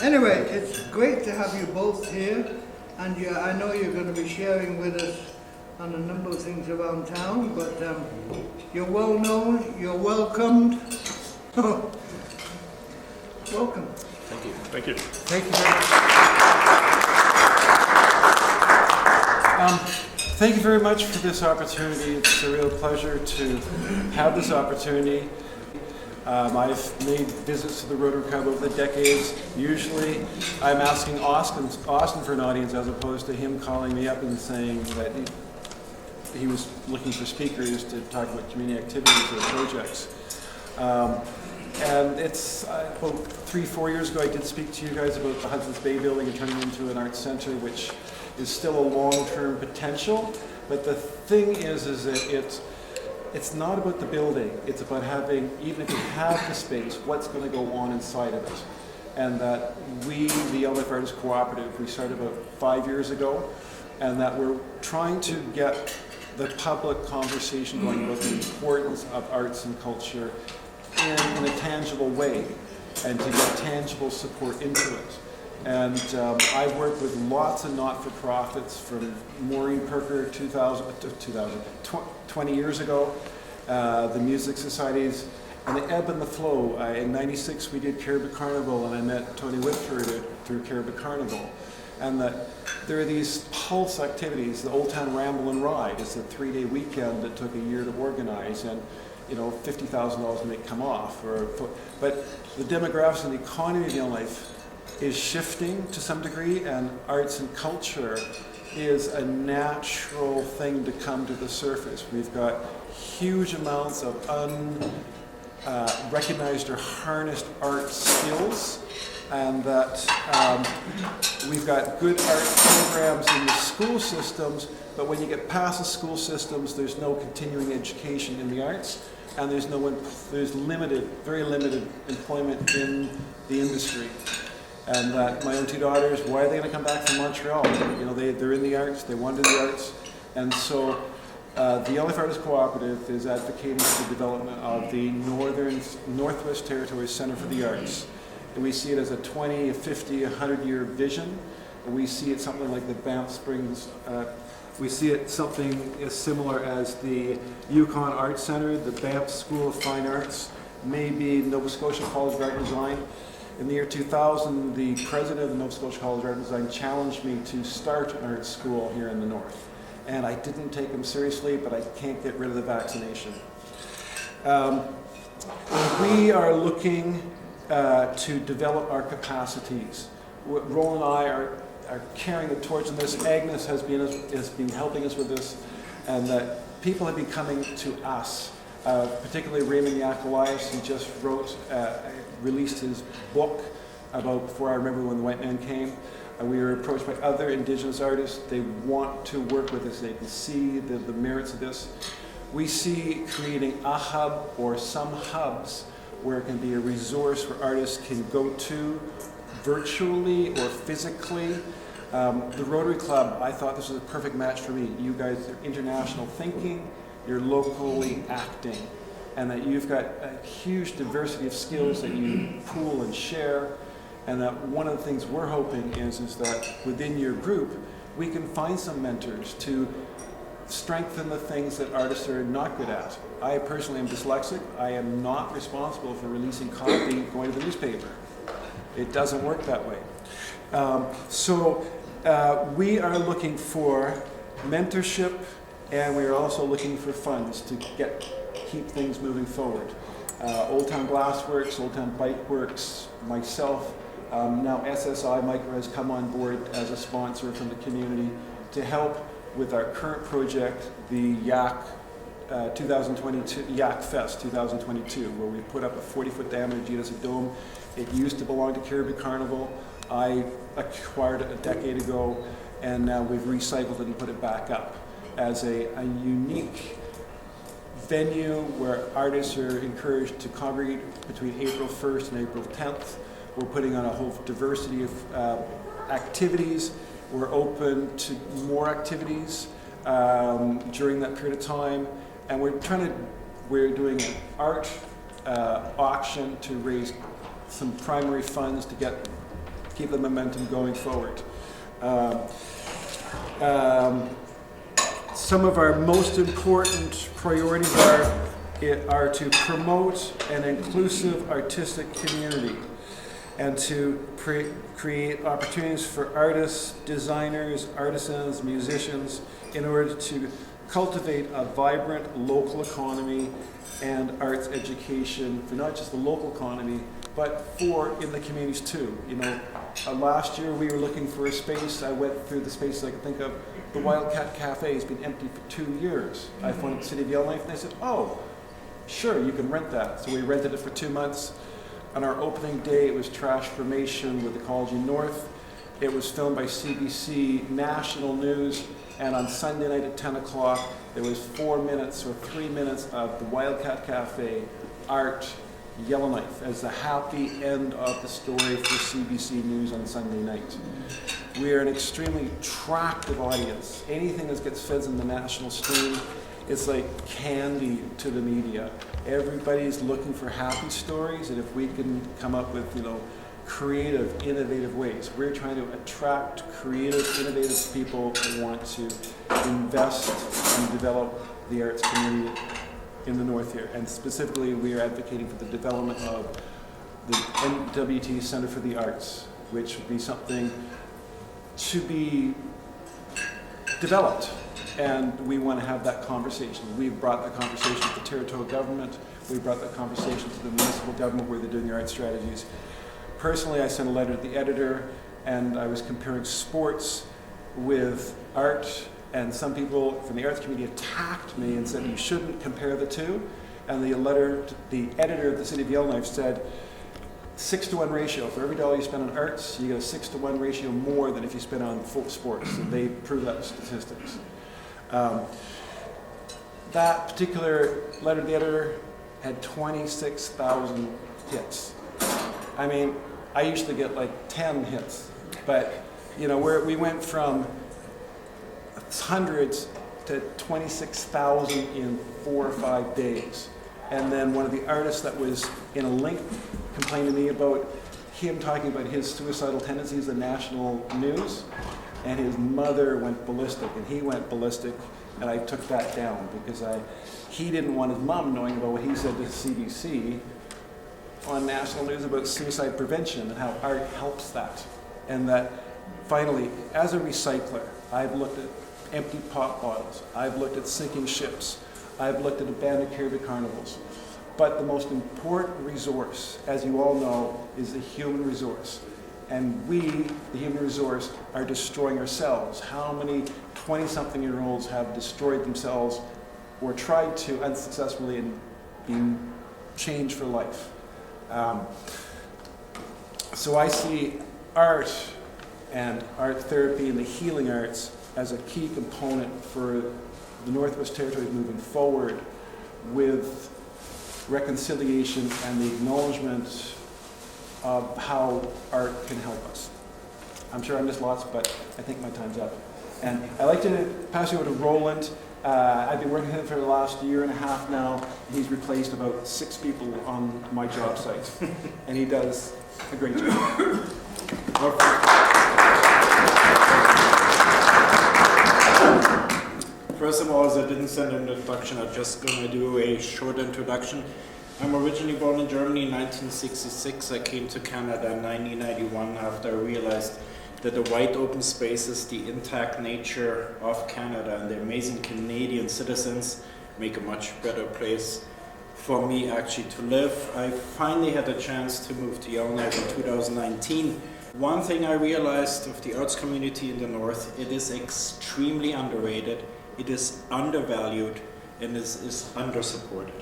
Anyway, it's great to have you both here, and I know you're going to be sharing with us on a number of things around town, but you're well known, you're welcomed. Welcome. Thank you. Thank you. Thank you very much. Thank you very much for this opportunity. It's a real pleasure to have this opportunity. I've made visits to the Rotary Club over the decades. Usually I'm asking Austin for an audience as opposed to him calling me up and saying that he was looking for speakers to talk about community activities or projects. And it's about 3-4 years ago I did speak to you guys about the Hudson's Bay building and turning it into an arts center, which is still a long-term potential. But the thing is that it's not about the building. It's about having, even if you have the space, what's going to go on inside of it. And that we, the Yellowknife Artists Cooperative, we started about 5 years ago, and that we're trying to get the public conversation going about the importance of arts and culture in a tangible way, and to get tangible support into it. And I've worked with lots of not-for-profits, from Maureen Perker 20 years ago, the music societies, and the ebb and the flow. In '96 we did Caribou Carnival, and I met Tony Whitford through Caribou Carnival. And that there are these pulse activities. The Old Town Ramble and Ride is a 3-day weekend that took a year to organize, and $50,000 to make come off. But the demographics and the economy of Yellowknife is shifting to some degree, and arts and culture is a natural thing to come to the surface. We've got huge amounts of unrecognized or harnessed art skills, and that we've got good art programs in the school systems, but when you get past the school systems, there's no continuing education in the arts, and there's very limited employment in the industry. And that my own 2 daughters, why are they going to come back from Montreal? They're in the arts, they want to do the arts. And so the Yellowknife Artists Cooperative is advocating for the development of the Northwest Territories Centre for the Arts. And we see it as a 20, 50, 100-year vision. And we see it something like the Banff Springs. We see it something as similar as the Yukon Arts Centre, the Banff School of Fine Arts, maybe Nova Scotia College of Art and Design. In the year 2000, the president of the Nova Scotia College of Art and Design challenged me to start an art school here in the north. And I didn't take him seriously, but I can't get rid of the vaccination. We are looking to develop our capacities. Roland and I are carrying the torch on this. Agnes has been helping us with this, and that people have been coming to us, particularly Raymond YAC, who just released his book about Before I Remember When the White Man Came. We were approached by other Indigenous artists. They want to work with us. They can see the merits of this. We see creating a hub or some hubs where it can be a resource where artists can go to virtually or physically. The Rotary Club, I thought this was a perfect match for me. You guys are international thinking, you're locally acting, and that you've got a huge diversity of skills that you pool and share. And that one of the things we're hoping is that within your group, we can find some mentors to strengthen the things that artists are not good at. I personally am dyslexic. I am not responsible for releasing copy going to the newspaper. It doesn't work that way. So we are looking for mentorship, and we are also looking for funds to keep things moving forward. Old Town Glassworks, Old Town Bike Works, myself, now SSI Micro has come on board as a sponsor from the community to help with our current project, the YAC 2022, YAC Fest 2022, where we put up a 40-foot diameter geodesic dome. It used to belong to Caribou Carnival. I acquired it a decade ago, and now we've recycled it and put it back up as a unique venue where artists are encouraged to congregate between April 1st and April 10th. We're putting on a whole diversity of activities. We're open to more activities during that period of time, and we're doing an art auction to raise some primary funds to get keep the momentum going forward. Some of our most important priorities are to promote an inclusive artistic community and to create opportunities for artists, designers, artisans, musicians in order to cultivate a vibrant local economy and arts education for not just the local economy, but for in the communities too. You know, last year we were looking for a space. I went through the spaces I could think of. The Wildcat Cafe has been empty for 2 years. I phoned the City of Yellowknife and they said, oh, sure, you can rent that. So we rented it for 2 months. On our opening day, it was trash formation with Ecology North. It was filmed by CBC National News, and on Sunday night at 10 o'clock, there was 4 minutes or 3 minutes of the Wildcat Cafe, art, Yellowknife, as the happy end of the story for CBC News on Sunday night. We are an extremely attractive audience. Anything that gets fed in the national stream, it's like candy to the media. Everybody's looking for happy stories, and if we can come up with, you know, creative, innovative ways. We're trying to attract creative, innovative people who want to invest and develop the arts community in the north here. And specifically, we are advocating for the development of the NWT Center for the Arts, which would be something to be developed. And we want to have that conversation. We've brought that conversation to the territorial government. We've brought that conversation to the municipal government where they're doing their art strategies. Personally, I sent a letter to the editor, and I was comparing sports with art, and some people from the arts community attacked me and said you shouldn't compare the two. And the editor of the City of Yellowknife said 6-to-1 ratio. For every dollar you spend on arts, you get a 6-to-1 ratio more than if you spend on folk sports. And they prove that with statistics. That particular letter to the editor had 26,000 hits. I mean, I usually get like 10 hits, but you know, we went from hundreds to 26,000 in 4 or 5 days. And then one of the artists that was in a link complained to me about him talking about his suicidal tendencies in national news, and his mother went ballistic, and he went ballistic, and I took that down because he didn't want his mom knowing about what he said to CBC on national news about suicide prevention and how art helps that. And that finally, as a recycler, I've looked at empty pop bottles, I've looked at sinking ships, I've looked at abandoned Caribbean carnivals. But the most important resource, as you all know, is the human resource. And we, the human resource, are destroying ourselves. How many 20-something-year-olds have destroyed themselves or tried to unsuccessfully and been changed for life? So I see art and art therapy and the healing arts as a key component for the Northwest Territories moving forward with reconciliation and the acknowledgement of how art can help us. I'm sure I missed lots, but I think my time's up. And I'd like to pass you over to Roland. I've been working with him for the last year and a half now. He's replaced about 6 people on my job site, and he does a great job. First of all, as I didn't send an introduction, I'm just going to do a short introduction. I'm originally born in Germany in 1966. I came to Canada in 1991 after I realized that the wide open spaces, the intact nature of Canada and the amazing Canadian citizens make a much better place for me actually to live. I finally had a chance to move to Yellowknife in 2019. One thing I realized of the arts community in the north, it is extremely underrated, it is undervalued, and it is undersupported.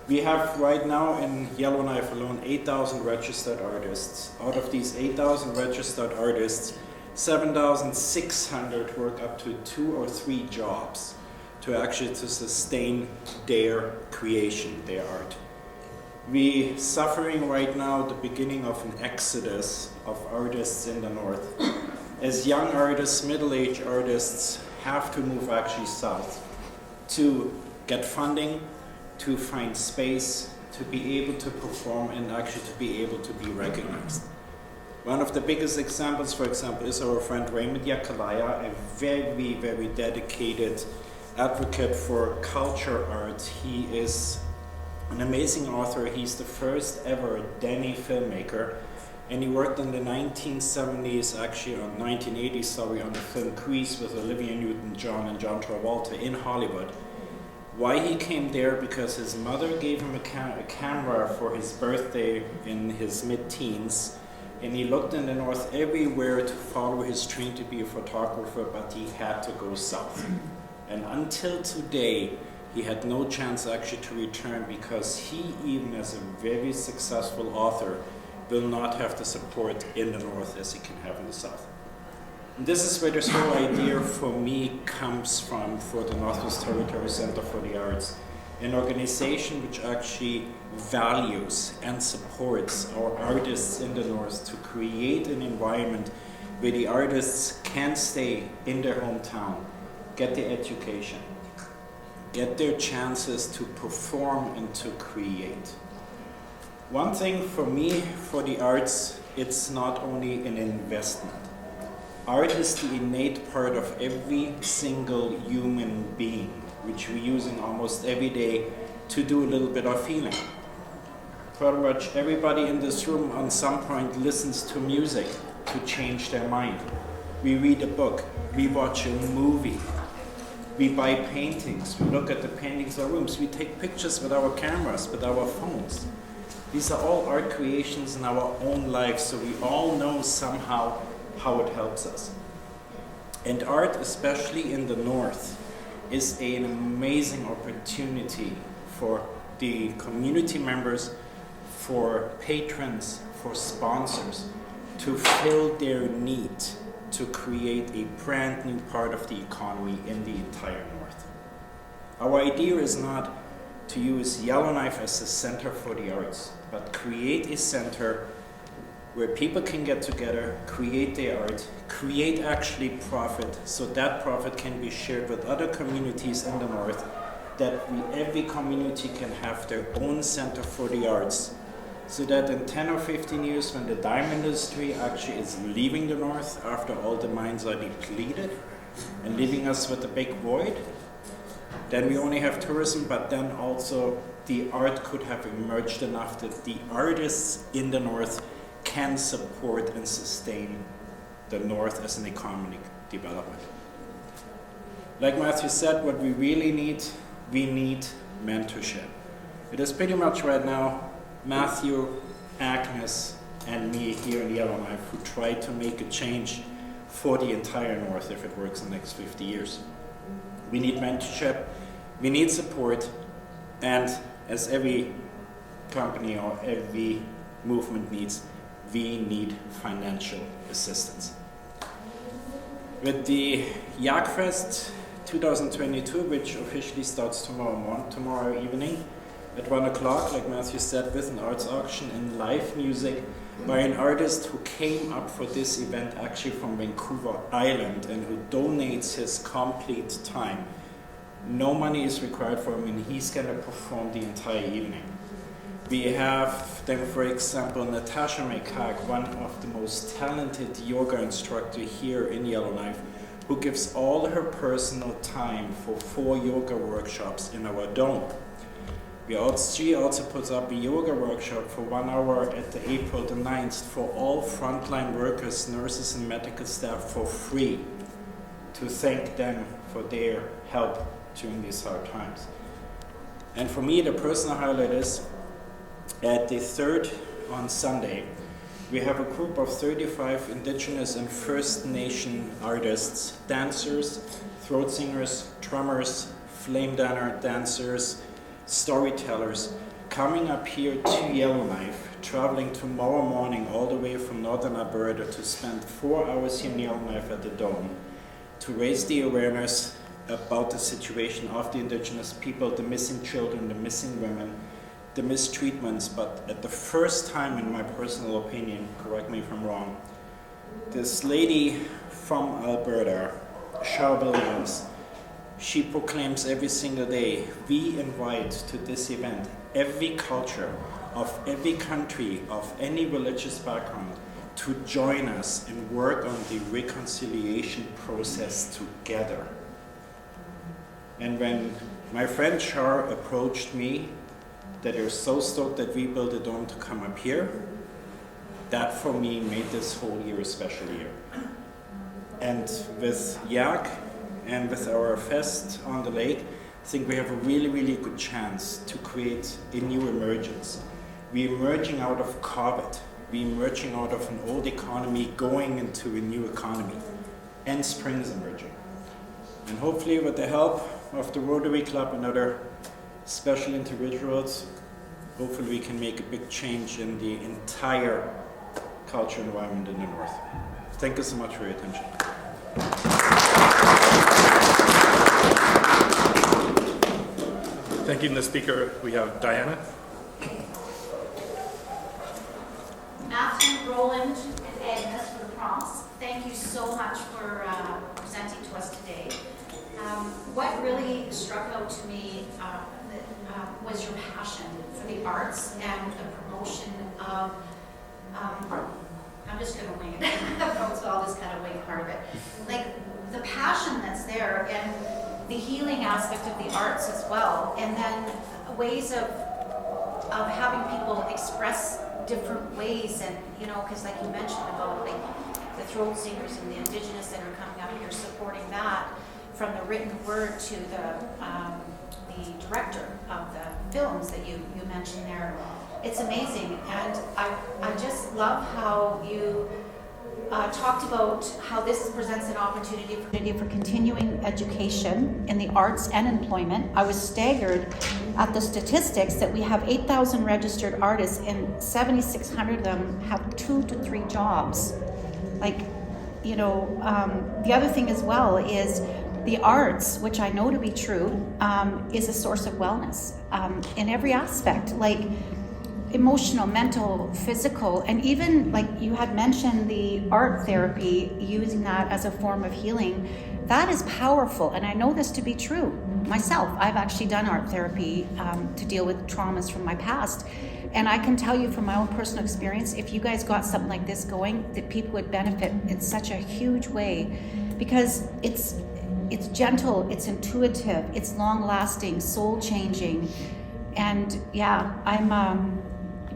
We have right now in Yellowknife alone 8,000 registered artists. Out of these 8,000 registered artists, 7,600 work up to 2 or 3 jobs to sustain their creation, their art. We suffering right now the beginning of an exodus of artists in the north. As young artists, middle-aged artists have to move actually south to get funding, to find space, to be able to perform and actually to be able to be recognized. One of the biggest examples, for example, is our friend Raymond Yakalaya, a very, very dedicated advocate for culture art. He is an amazing author. He's the first ever Danny filmmaker, and he worked in the 1970s, actually on 1980s, sorry, on the film Grease with Olivia Newton-John and John Travolta in Hollywood. Why he came there? Because his mother gave him a camera for his birthday in his mid-teens, and he looked in the north everywhere to follow his dream to be a photographer, but he had to go south. And until today, he had no chance actually to return, because he, even as a very successful author, will not have the support in the north as he can have in the south. And this is where this whole idea for me comes from, for the Northwest Territory Center for the Arts, an organization which actually values and supports our artists in the north to create an environment where the artists can stay in their hometown, get the education, get their chances to perform and to create. One thing for me, for the arts, it's not only an investment. Art is the innate part of every single human being, which we use in almost every day to do a little bit of feeling. Pretty much everybody in this room at some point listens to music to change their mind. We read a book, we watch a movie, we buy paintings, we look at the paintings of rooms, we take pictures with our cameras, with our phones. These are all art creations in our own lives, so we all know somehow how it helps us. And art, especially in the north, is an amazing opportunity for the community members, for patrons, for sponsors, to fill their need to create a brand new part of the economy in the entire north. Our idea is not to use Yellowknife as a center for the arts, but create a center where people can get together, create their art, create actually profit, so that profit can be shared with other communities in the north, that every community can have their own center for the arts, so that in 10 or 15 years, when the diamond industry actually is leaving the north after all the mines are depleted and leaving us with a big void, then we only have tourism, but then also the art could have emerged enough that the artists in the north can support and sustain the north as an economic development. Like Matthew said, what we really need, we need mentorship. It is pretty much right now Matthew, Agnes, and me here in Yellowknife who try to make a change for the entire north if it works in the next 50 years. We need mentorship, we need support, and as every company or every movement needs, we need financial assistance. With the YAC Fest 2022, which officially starts tomorrow evening at 1 o'clock, like Matthew said, with an arts auction and live music by an artist who came up for this event actually from Vancouver Island and who donates his complete time. No money is required for him, and he's going to perform the entire evening. We have then, for example, Natasha Mekak, one of the most talented yoga instructors here in Yellowknife, who gives all her personal time for 4 yoga workshops in our dome. She also puts up a yoga workshop for 1 hour at the April the 9th for all frontline workers, nurses, and medical staff for free, to thank them for their help during these hard times. And for me, the personal highlight is at the 3rd on Sunday, we have a group of 35 Indigenous and First Nation artists, dancers, throat singers, drummers, flame dancer dancers, storytellers, coming up here to Yellowknife, traveling tomorrow morning all the way from northern Alberta to spend 4 hours here in Yellowknife at the Dome to raise the awareness about the situation of the Indigenous people, the missing children, the missing women, the mistreatments, but at the first time, in my personal opinion, correct me if I'm wrong, this lady from Alberta, Shaw Williams, she proclaims every single day, we invite to this event every culture of every country, of any religious background, to join us and work on the reconciliation process together. And when my friend Char approached me that they're so stoked that we built a dome to come up here, that for me made this whole year a special year. And with YAC and with our fest on the lake, I think we have a really, really good chance to create a new emergence. We're emerging out of COVID. We're emerging out of an old economy, going into a new economy. And spring is emerging. And hopefully with the help of the Rotary Club and other special individuals, hopefully we can make a big change in the entire culture environment in the North. Thank you so much for your attention. Thanking the speaker, we have Diana. Matthew, Roland, and Agnes for the prompts. Thank you so much for presenting to us today. What really struck out to me was your passion for the arts and the promotion of, I'm just going to wing it, so I'll just kind of wing part of it. Like the passion that's there and the healing aspect of the arts as well, and then ways of having people express different ways, and because like you mentioned about like the throat singers and the indigenous that are coming up here supporting that, from the written word to the director of the films that you mentioned there. It's amazing, and I just love how you talked about how this presents an opportunity for continuing education in the arts and employment. I was staggered at the statistics that we have 8,000 registered artists and 7,600 of them have 2 to 3 jobs. Like, the other thing as well is the arts, which I know to be true, is a source of wellness in every aspect, like emotional, mental, physical, and even like you had mentioned the art therapy, using that as a form of healing. That is powerful, and I know this to be true myself. I've actually done art therapy to deal with traumas from my past, and I can tell you from my own personal experience, if you guys got something like this going, that people would benefit in such a huge way, because it's gentle, it's intuitive, it's long-lasting, soul-changing, and yeah, I'm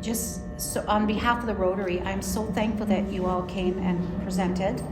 just so on behalf of the Rotary, I'm so thankful that you all came and presented.